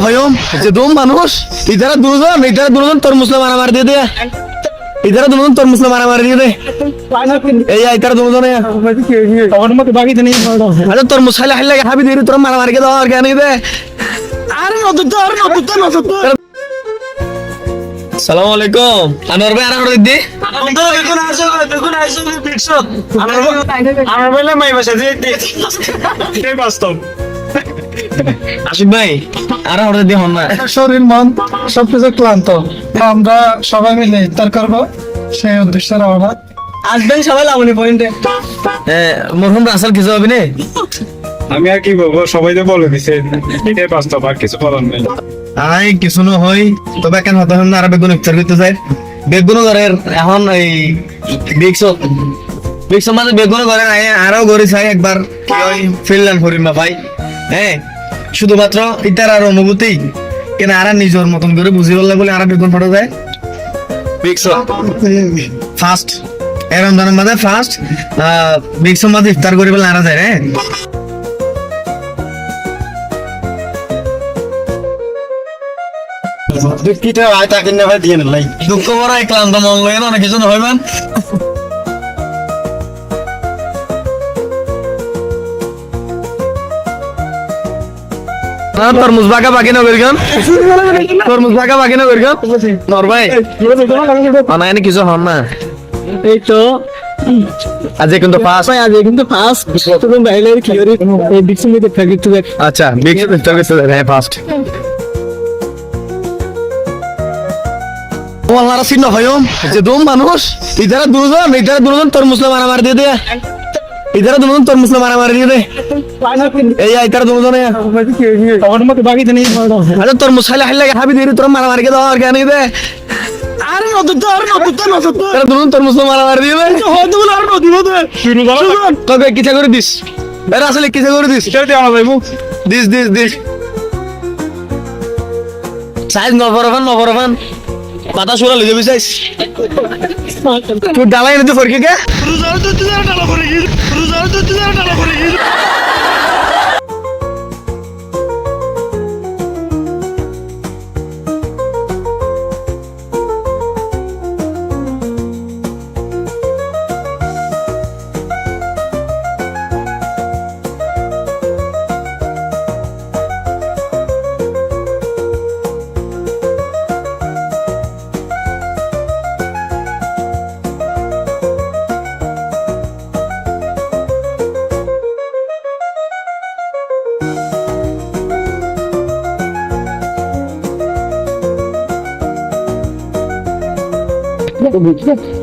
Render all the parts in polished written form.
হয়ম যে দম মানুষ ইধারা দুজন তরমুজ মারামারি দিয়ে দে ইধারা দুজন তরমুজ মারামারি দিয়ে দে এই ইধারা দুজন তখন মত বাকি দেনি আচ্ছা তরমুজ খাইলে খাইলে খাবি দিয়ে তোর মারামারি কে দাও আর কেন দে আরে নতুন আসসালামু আলাইকুম আনোয়ার ভাই আরা করে দি দেখুন আসো পিকশট আমার বলে মাই বসে দি কে বাস্তব আশিক ভাই আরা করে দি হন না শরীর মন সবকিছু ক্লান্ত আমরা সবাই মিলে ইফতার করবো সেই উদ্দেশ্যে রওনা। আসবেন সবাই লাবণী পয়েন্টে মরহুম রাসেল কিছু হবে না আমি আর কি বলবো, সবাই তো বলে দিছে এটাই বাস্তব, আর কিছু বলার নেই। আই কিছু না হই তবে কেন হতে না আর বেগুন ইফতার করতে যায় বেগুন ঘরের এখন এই বিক্স মাঝে বেগুন ঘরে নাই আরো ঘরে চাই একবার কি ওই ফিনল্যান্ড ফরিমা ভাই হ্যাঁ শুধুমাত্র ইতার আর অনুভূতি কেন আর নিজের মতন করে বুঝি বললে বলে আর বেগুন ফটো যায় বিক্স ফার্স্ট এর রমজানের মাঝে ফার্স্ট বিক্স মাঝে ইফতার করে বলে আর যায় হ্যাঁ দুঃখিত হয় তাকে নেভার দিয়ে নাই দুঃখ বড় ক্লান্ত মন লয় না অনেক কিছু না হইবেন তরমুজ বাঁকা বাকি না করি তরমুজ বাঁকা বাকি না করি নর ভাই অনায়নি কিছু হন না এই তো আজ কিন্তু ফার্স্ট তুমি বাইরে কি করে এই বিক্সমিতে ফেলে তুই আচ্ছা বিগ হ্যাঁ ফার্স্ট ওয়াল্লারা সিন হয়ম যে দম মানুষ ইধারা দুজন তরমুজ মারামারি দিয়ে দে ইধারা দুজন তরমুজ মারামারি দিয়ে দে এই ইধারা দুজন তখন মত বাকি দেনি আচ্ছা তরমুজ খাইলে খাইলে খাবি দিয়ে তোর মারামারি কে দাও আর কেন দে আরে নতুন দুজন তরমুজ মারামারি দিয়ে দে হয়তো আর নদী হতে শুরু করো তোকে কিছা করে দিস এর আসলে কিছা করে দিস এটা দেওয়া যাইবো। দিস সাইজ নবরফান মাথা সুরা লইতে বিছাইস তুই ডালাই নিতে ফরকে কে রোজার তো তুই ডালা করে গিয়ে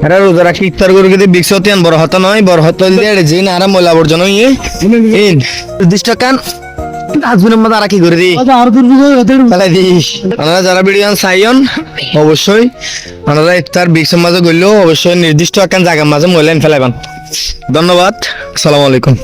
এরা রোজা রাখি ইফতার করে কিন্তু বিক্সতিয়ান বড় হতা নয় বড় হতা দিয়ে জিন আরাম ময়লা আবর্জনা ইয়ে ইন দিশটা কান ডাস্টবিনের মধ্যে রাখি করে দি আর দূর ফেলাই দিস আপনারা যারা ভিডিও চাইন অবশ্যই আপনারা ইফতার বিক্সের মাঝে গেলেও অবশ্যই নির্দিষ্ট একটা জায়গার মাঝে ময়লা ফেলাইবেন ধন্যবাদ আসসালামু আলাইকুম।